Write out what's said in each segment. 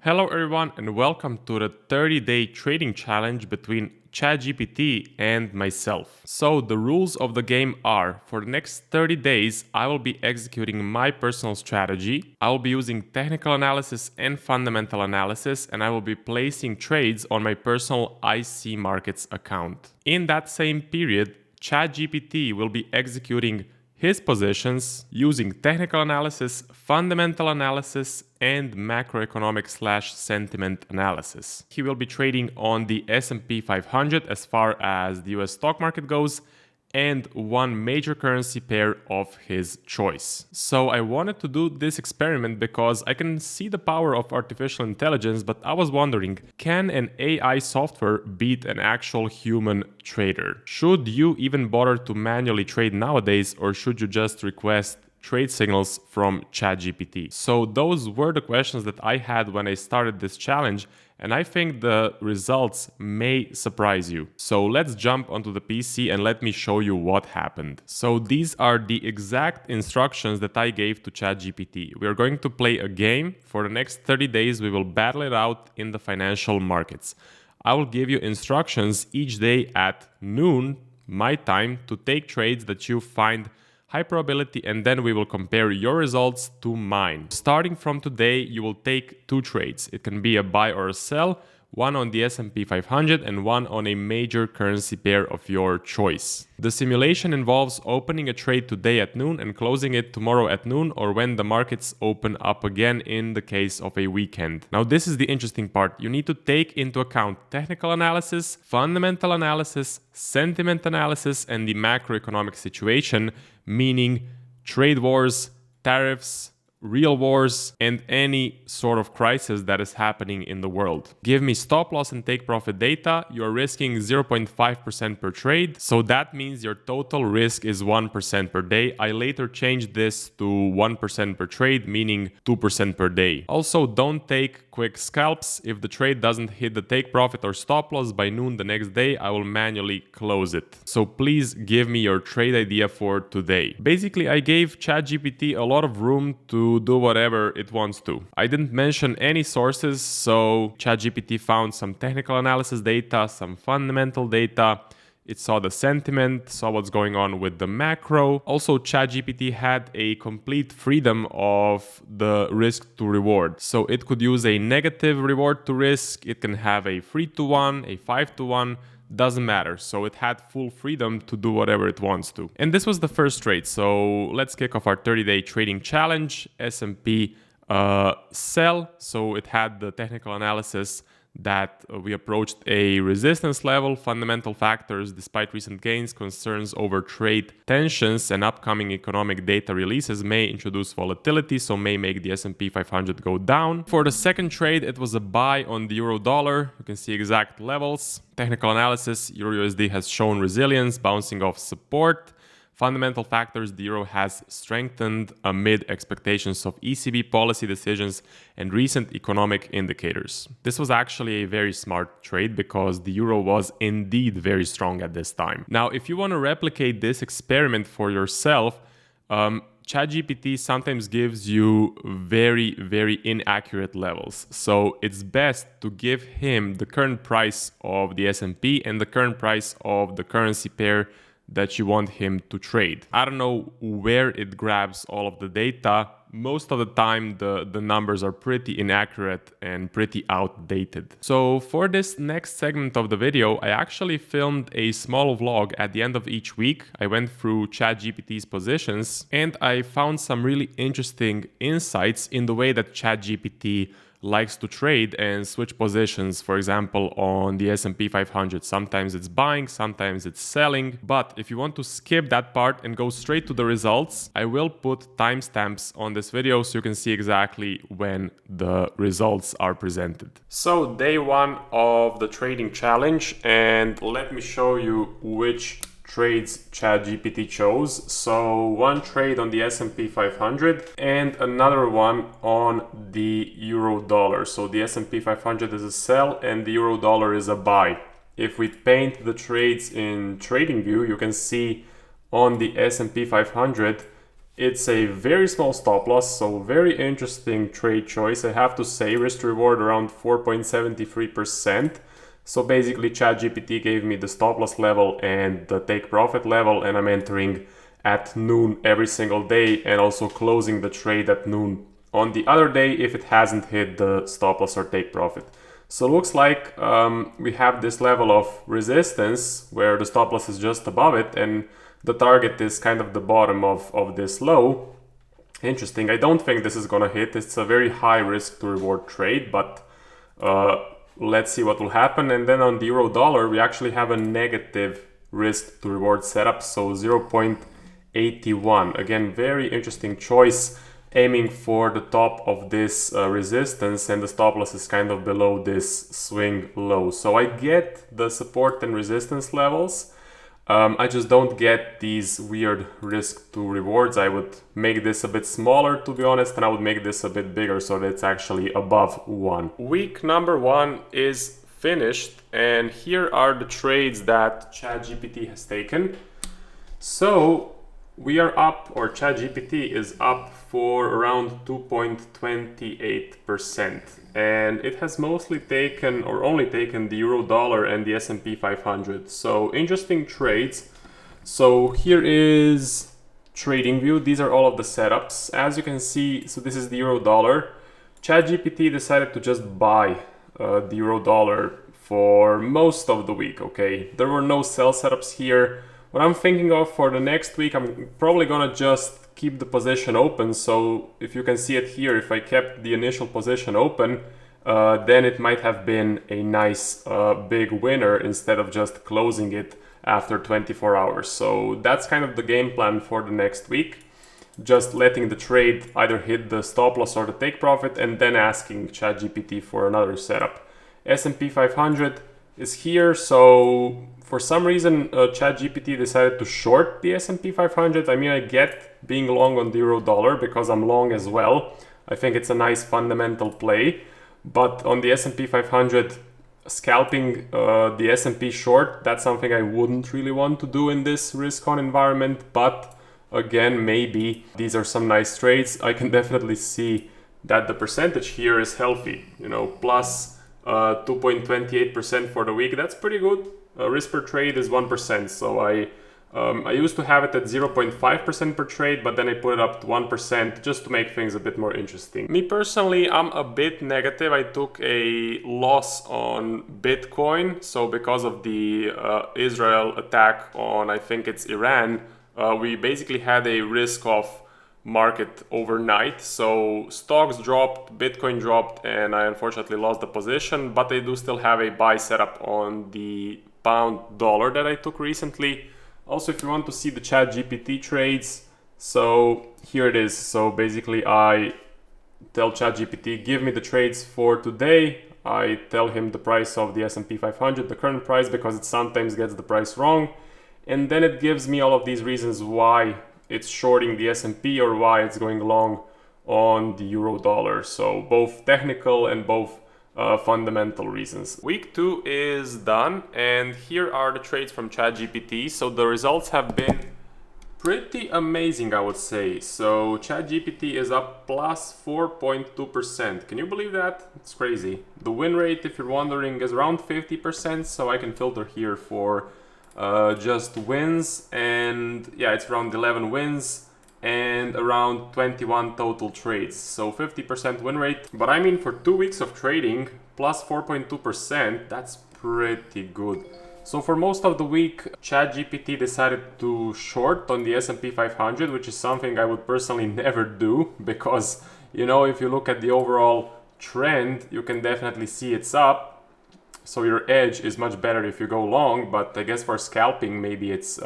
Hello everyone and welcome to the 30-day trading challenge between Chat GPT and myself. So the rules of the game are, for the next 30 days I will be executing my personal strategy. I will be using technical analysis and fundamental analysis, and I will be placing trades on my personal IC Markets account. In that same period, Chat GPT will be executing his positions using technical analysis, fundamental analysis, and macroeconomic/sentiment analysis. He will be trading on the S&P 500 as far as the US stock market goes, and one major currency pair of his choice. So I wanted to do this experiment because I can see the power of artificial intelligence, but I was wondering, can an AI software beat an actual human trader? Should you even bother to manually trade nowadays, or should you just request trade signals from ChatGPT? So those were the questions that I had when I started this challenge, and I think the results may surprise you. So let's jump onto the PC and let me show you what happened. So these are the exact instructions that I gave to ChatGPT. We are going to play a game. For the next 30 days, we will battle it out in the financial markets. I will give you instructions each day at noon, my time, to take trades that you find high probability, and then we will compare your results to mine. Starting from today, you will take two trades. It can be a buy or a sell, one on the S&P 500 and one on a major currency pair of your choice. The simulation involves opening a trade today at noon and closing it tomorrow at noon, or when the markets open up again in the case of a weekend. Now this is the interesting part. You need to take into account technical analysis, fundamental analysis, sentiment analysis, and the macroeconomic situation, meaning trade wars, tariffs, real wars, and any sort of crisis that is happening in the world. Give me stop loss and take profit data. You're risking 0.5% per trade, so that means your total risk is 1% per day. I later changed this to 1% per trade, meaning 2% per day. Also, don't take quick scalps. If the trade doesn't hit the take profit or stop loss by noon the next day, I will manually close it. So please give me your trade idea for today. Basically, I gave ChatGPT a lot of room to do whatever it wants to. I didn't mention any sources, so ChatGPT found some technical analysis data, some fundamental data. It saw the sentiment, saw what's going on with the macro. Also, ChatGPT had a complete freedom of the risk to reward. So it could use a negative reward to risk. It can have a 3-to-1, a 5-to-1. Doesn't matter. So it had full freedom to do whatever it wants to. And this was the first trade. So let's kick off our 30-day trading challenge. S&P sell. So it had the technical analysis that we approached a resistance level, fundamental factors, despite recent gains, concerns over trade tensions and upcoming economic data releases may introduce volatility, so may make the S&P 500 go down. For the second trade, it was a buy on the euro dollar. You can see exact levels. Technical analysis, euro USD has shown resilience, bouncing off support. Fundamental factors, the euro has strengthened amid expectations of ECB policy decisions and recent economic indicators. This was actually a very smart trade because the euro was indeed very strong at this time. Now, if you want to replicate this experiment for yourself, ChatGPT sometimes gives you very, very inaccurate levels. So it's best to give him the current price of the S&P and the current price of the currency pair that you want him to trade. I don't know where it grabs all of the data. Most of the time, the numbers are pretty inaccurate and pretty outdated. So for this next segment of the video, I actually filmed a small vlog at the end of each week. I went through ChatGPT's positions and I found some really interesting insights in the way that ChatGPT likes to trade and switch positions, for example, on the S&P 500. Sometimes it's buying, sometimes it's selling. But if you want to skip that part and go straight to the results, I will put timestamps on this video so you can see exactly when the results are presented. So day one of the trading challenge, and let me show you which trades ChatGPT chose. So one trade on the S&P 500 and another one on the euro dollar. So the S&P 500 is a sell and the euro dollar is a buy. If we paint the trades in TradingView, you can see on the S&P 500 It's a very small stop loss, so very interesting trade choice. I have to say, risk to reward around 4.73%. So basically Chat GPT gave me the stop loss level and the take profit level, and I'm entering at noon every single day and also closing the trade at noon on the other day if it hasn't hit the stop loss or take profit. So looks like we have this level of resistance where the stop loss is just above it and the target is kind of the bottom of this low. Interesting. I don't think this is gonna hit. It's a very high risk to reward trade, but let's see what will happen. And then on the euro dollar, we actually have a negative risk to reward setup, so 0.81. Again, very interesting choice, aiming for the top of this resistance, and the stop loss is kind of below this swing low. So I get the support and resistance levels. I just don't get these weird risk to rewards. I would make this a bit smaller, to be honest, and I would make this a bit bigger so that it's actually above 1. Week number 1 is finished, and here are the trades that ChatGPT has taken. So we are up, or ChatGPT is up for around 2.28%, and it has mostly taken, or only taken, the euro dollar and the S&P 500. So interesting trades. So here is trading view. These are all of the setups. As you can see, so this is the euro dollar. ChatGPT decided to just buy the euro dollar for most of the week. Okay, there were no sell setups here. What I'm thinking of for the next week, I'm probably gonna just keep the position open. So if you can see it here, if I kept the initial position open, then it might have been a nice big winner instead of just closing it after 24 hours. So that's kind of the game plan for the next week. Just letting the trade either hit the stop loss or the take profit, and then asking ChatGPT for another setup. S&P 500 is here, so for some reason ChatGPT decided to short the S&P 500. I mean, I get being long on the euro dollar because I'm long as well. I think it's a nice fundamental play, but on the S&P 500, scalping the S&P short, that's something I wouldn't really want to do in this risk on environment. But again, maybe these are some nice trades. I can definitely see that the percentage here is healthy, you know, plus 2.28% for the week. That's pretty good. Risk per trade is 1%, so I used to have it at 0.5% per trade, but then I put it up to 1% just to make things a bit more interesting. Me personally, I'm a bit negative. I took a loss on Bitcoin, so because of the Israel attack on, I think it's Iran, we basically had a risk of market overnight. So stocks dropped, Bitcoin dropped, and I unfortunately lost the position, but I do still have a buy setup on the pound dollar that I took recently. Also, if you want to see the ChatGPT trades, so here it is. So basically I tell ChatGPT, give me the trades for today. I tell him the price of the S&P 500, the current price, because it sometimes gets the price wrong. And then it gives me all of these reasons why it's shorting the S&P or why it's going long on the euro dollar. So both technical and both fundamental reasons. Week 2 is done, and here are the trades from ChatGPT. So the results have been pretty amazing, I would say. So ChatGPT is up plus 4.2%. Can you believe that? It's crazy. The win rate, if you're wondering, is around 50%. So I can filter here for just wins, and yeah, it's around 11 wins and around 21 total trades, so 50% win rate. But I mean, for 2 weeks of trading, plus 4.2%, that's pretty good. So for most of the week, ChatGPT decided to short on the S&P 500, which is something I would personally never do, because, you know, if you look at the overall trend, you can definitely see it's up. So your edge is much better if you go long, but I guess for scalping, maybe it's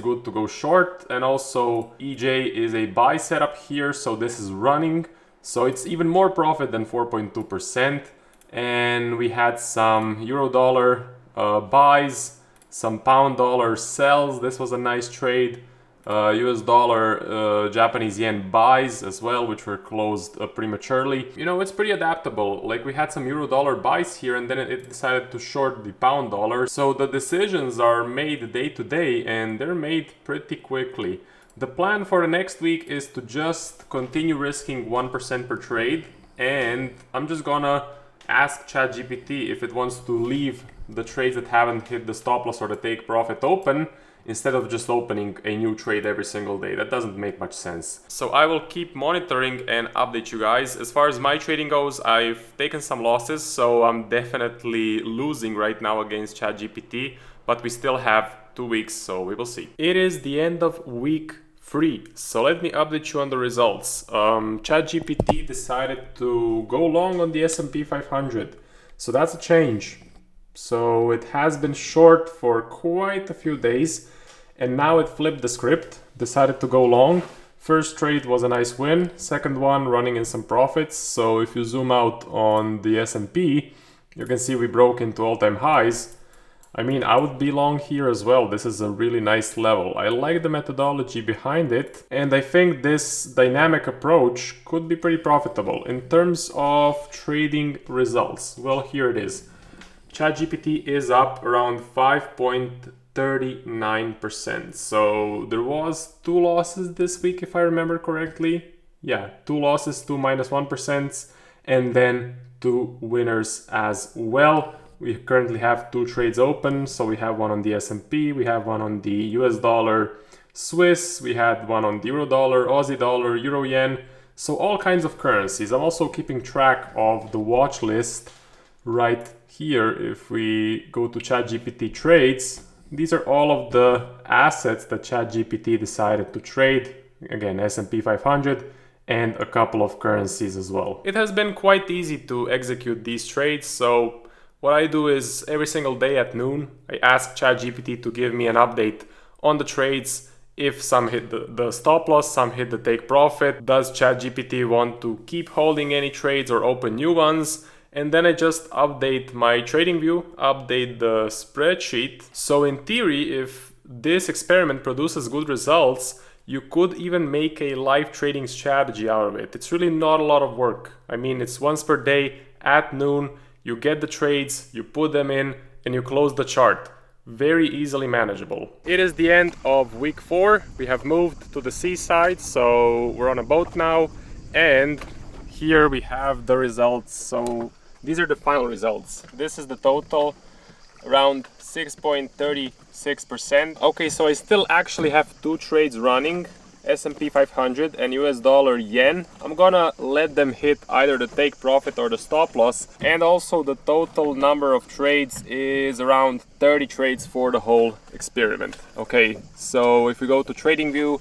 good to go short. And also EJ is a buy setup here, so this is running. So it's even more profit than 4.2%. And we had some euro dollar buys, some pound dollar sells. This was a nice trade. US dollar, Japanese yen buys as well, which were closed prematurely. You know, it's pretty adaptable. Like, we had some euro dollar buys here, and then it decided to short the pound dollar. So the decisions are made day to day, and they're made pretty quickly. The plan for the next week is to just continue risking 1% per trade, and I'm just gonna ask Chat GPT if it wants to leave the trades that haven't hit the stop loss or the take profit open instead of just opening a new trade every single day. That doesn't make much sense. So I will keep monitoring and update you guys. As far as my trading goes, I've taken some losses, so I'm definitely losing right now against ChatGPT, but we still have 2 weeks, so we will see. It is the end of week 3, so let me update you on the results. ChatGPT decided to go long on the S&P 500, so that's a change. So it has been short for quite a few days, and now it flipped the script, decided to go long. First trade was a nice win, second one running in some profits. So if you zoom out on the S&P, you can see we broke into all-time highs. I mean, I would be long here as well. This is a really nice level. I like the methodology behind it, and I think this dynamic approach could be pretty profitable. In terms of trading results, well, here it is. ChatGPT is up around 5.39%. So there was 2 losses this week, if I remember correctly. Yeah, 2 losses, 2 -1%, and then 2 winners as well. We currently have 2 trades open. So we have one on the S&P, we have one on the US dollar, Swiss, we had one on the Euro dollar, Aussie dollar, Euro yen. So all kinds of currencies. I'm also keeping track of the watch list right here. If we go to ChatGPT trades, these are all of the assets that ChatGPT decided to trade. Again, S&P 500 and a couple of currencies as well. It has been quite easy to execute these trades. So what I do is every single day at noon, I ask ChatGPT to give me an update on the trades. If some hit the stop loss, some hit the take profit. Does ChatGPT want to keep holding any trades or open new ones? And then I just update my trading view, update the spreadsheet. So in theory, if this experiment produces good results, you could even make a live trading strategy out of it. It's really not a lot of work. I mean, it's once per day at noon, you get the trades, you put them in, and you close the chart. Very easily manageable. It is the end of week 4. We have moved to the seaside, so we're on a boat now, and here we have the results. So these are the final results. This is the total, around 6.36%. Okay, so I still actually have 2 trades running, S&P 500 and US dollar yen. I'm gonna let them hit either the take profit or the stop loss. And also the total number of trades is around 30 trades for the whole experiment. Okay, so if we go to trading view,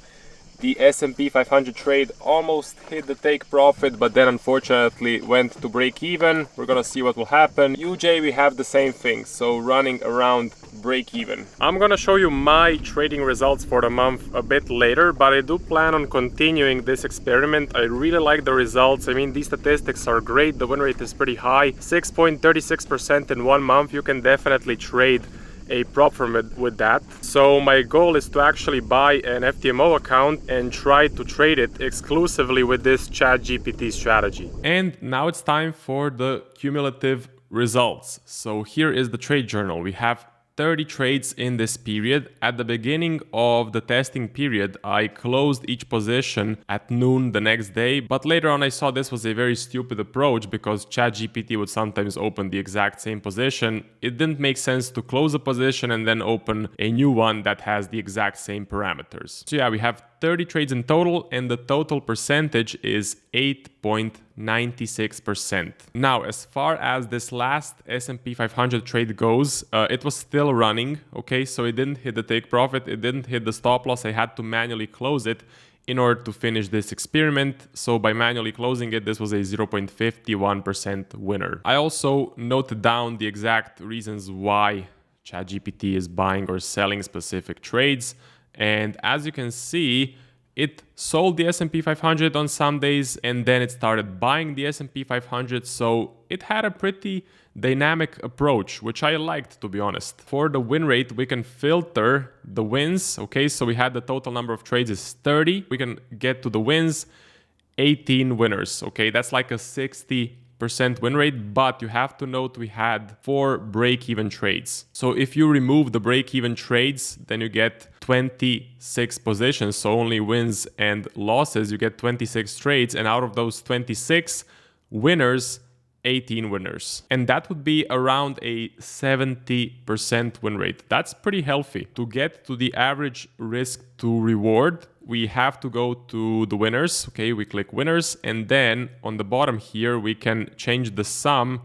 the S&P 500 trade almost hit the take profit, but then unfortunately went to break even. We're gonna see what will happen. UJ, we have the same thing, so running around break even. I'm gonna show you my trading results for the month a bit later, but I do plan on continuing this experiment. I really like the results. I mean, these statistics are great. The win rate is pretty high, 6.36% in 1 month. You can definitely trade a prop firm with that. So my goal is to actually buy an FTMO account and try to trade it exclusively with this ChatGPT strategy. And now it's time for the cumulative results. So here is the trade journal. We have 30 trades in this period. At the beginning of the testing period, I closed each position at noon the next day, but later on I saw this was a very stupid approach because ChatGPT would sometimes open the exact same position. It didn't make sense to close a position and then open a new one that has the exact same parameters. So yeah, we have 30 trades in total, and the total percentage is 8.96%. Now, as far as this last S&P 500 trade goes, it was still running, okay? So it didn't hit the take profit, it didn't hit the stop loss. I had to manually close it in order to finish this experiment. So by manually closing it, this was a 0.51% winner. I also noted down the exact reasons why ChatGPT is buying or selling specific trades. And as you can see, it sold the S&P 500 on some days, and then it started buying the S&P 500. So it had a pretty dynamic approach, which I liked, to be honest. For the win rate, we can filter the wins. Okay, so we had the total number of trades is 30. We can get to the wins, 18 winners. Okay, that's like a 60% win rate, but you have to note we had 4 break-even trades. So if you remove the break-even trades, then you get 26 positions, so only wins and losses. You get 26 trades, and out of those 26 winners, 18 winners. And that would be around a 70% win rate. That's pretty healthy. To get to the average risk to reward, we have to go to the winners. Okay, we click winners, and then on the bottom here, we can change the sum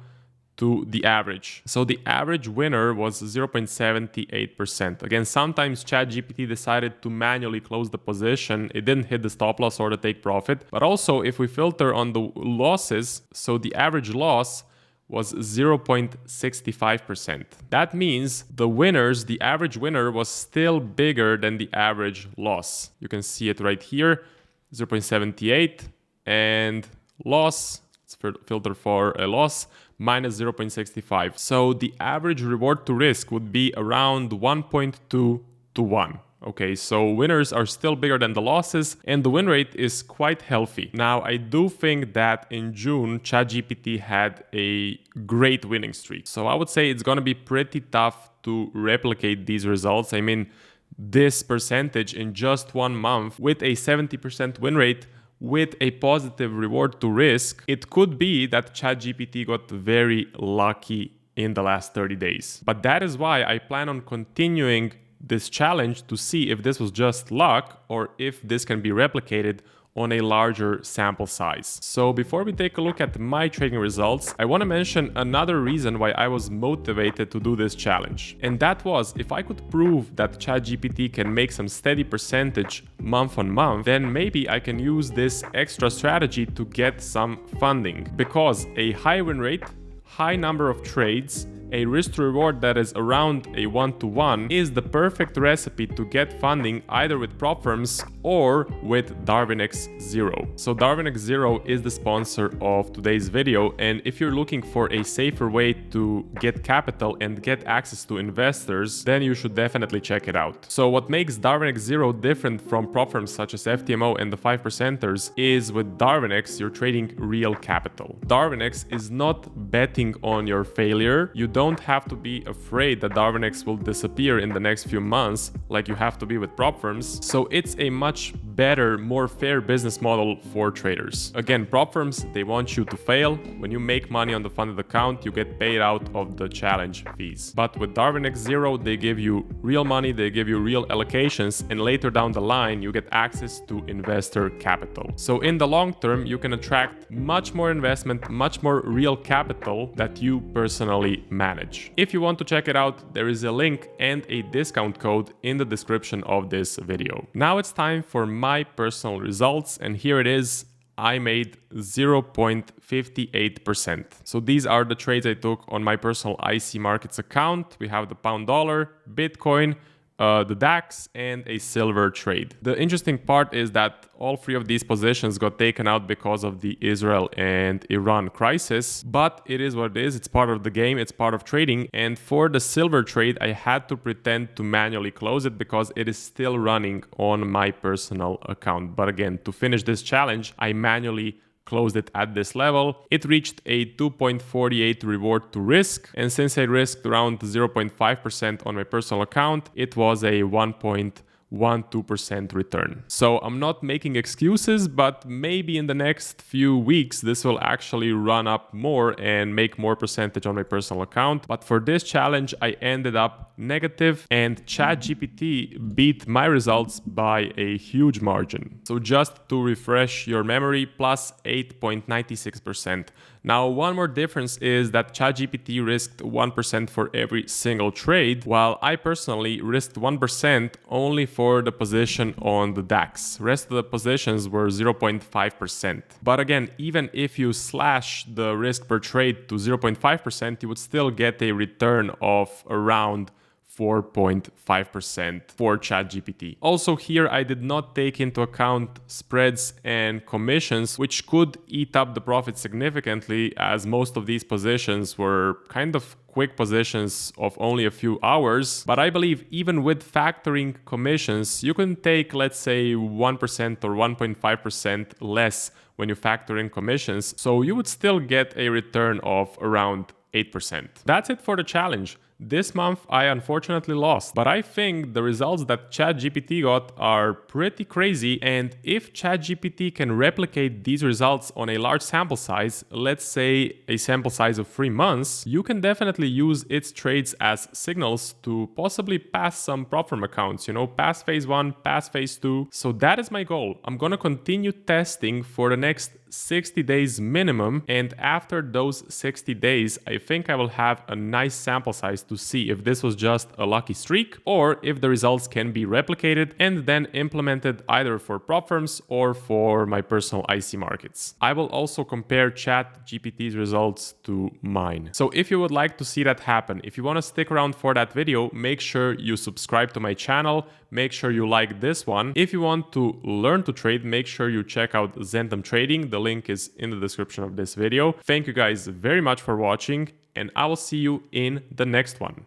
to the average. So the average winner was 0.78%. Again, sometimes Chat GPT decided to manually close the position. It didn't hit the stop loss or the take profit. But also, if we filter on the losses, so the average loss was 0.65%. That means the winners, the average winner was still bigger than the average loss. You can see it right here, 0.78, and loss, let's filter for a loss, minus 0.65. So the average reward to risk would be around 1.2 to 1. Okay, so winners are still bigger than the losses, and the win rate is quite healthy. Now, I do think that in June, ChatGPT had a great winning streak. So I would say it's going to be pretty tough to replicate these results. I mean, this percentage in just 1 month with a 70% win rate with a positive reward to risk, it could be that ChatGPT got very lucky in the last 30 days. But that is why I plan on continuing this challenge to see if this was just luck or if this can be replicated on a larger sample size. So before we take a look at my trading results, I want to mention another reason why I was motivated to do this challenge. And that was, if I could prove that ChatGPT can make some steady percentage month on month, then maybe I can use this extra strategy to get some funding. Because a high win rate, high number of trades, a risk to reward that is around a 1-to-1 is the perfect recipe to get funding either with prop firms or with Darwinex Zero. So Darwinex Zero is the sponsor of today's video, and if you're looking for a safer way to get capital and get access to investors, then you should definitely check it out. So what makes Darwinex Zero different from prop firms such as FTMO and the 5%ers is with Darwinex, you're trading real capital. Darwinex is not betting on your failure. You don't have to be afraid that Darwinex will disappear in the next few months like you have to be with prop firms. So it's a much better, more fair business model for traders. Again, prop firms, they want you to fail. When you make money on the funded account, you get paid out of the challenge fees. But with Darwinex Zero, they give you real money, they give you real allocations, and later down the line, you get access to investor capital. So in the long term, you can attract much more investment, much more real capital that you personally manage. If you want to check it out, there is a link and a discount code in the description of this video. Now it's time for my personal results, and here it is. I made 0.58%. So these are the trades I took on my personal IC Markets account. We have the pound dollar, Bitcoin, the DAX, and a silver trade. The interesting part is that all three of these positions got taken out because of the Israel and Iran crisis, but it is what it is. It's part of the game, it's part of trading. And for the silver trade, I had to pretend to manually close it because it is still running on my personal account. But again, to finish this challenge, I manually closed it at this level. It reached a 2.48 reward to risk, and since I risked around 0.5% on my personal account, it was a 1.12% return. So I'm not making excuses, but maybe in the next few weeks this will actually run up more and make more percentage on my personal account. But for this challenge, I ended up negative, and ChatGPT beat my results by a huge margin. So just to refresh your memory, plus 8.96%. Now, one more difference is that ChatGPT risked 1% for every single trade, while I personally risked 1% only for the position on the DAX. Rest of the positions were 0.5%. But again, even if you slash the risk per trade to 0.5%, you would still get a return of around 4.5% for ChatGPT. Also here, I did not take into account spreads and commissions, which could eat up the profit significantly, as most of these positions were kind of quick positions of only a few hours. But I believe even with factoring commissions, you can take, let's say, 1% or 1.5% less when you factor in commissions. So you would still get a return of around 8%. That's it for the challenge. This month I unfortunately lost, but I think the results that Chat GPT got are pretty crazy, and if Chat GPT can replicate these results on a large sample size, let's say a sample size of 3 months, you can definitely use its trades as signals to possibly pass some prop firm accounts, pass phase 1, pass phase 2. So that is my goal. I'm gonna continue testing for the next 60 days minimum, and after those 60 days I think I will have a nice sample size to see if this was just a lucky streak or if the results can be replicated and then implemented either for prop firms or for my personal IC markets. I will also compare Chat GPT's results to mine. So if you would like to see that happen, if you want to stick around for that video, make sure you subscribe to my channel, make sure you like this one. If you want to learn to trade, make sure you check out Zentum Trading. The link is in the description of this video. Thank you guys very much for watching, and I will see you in the next one.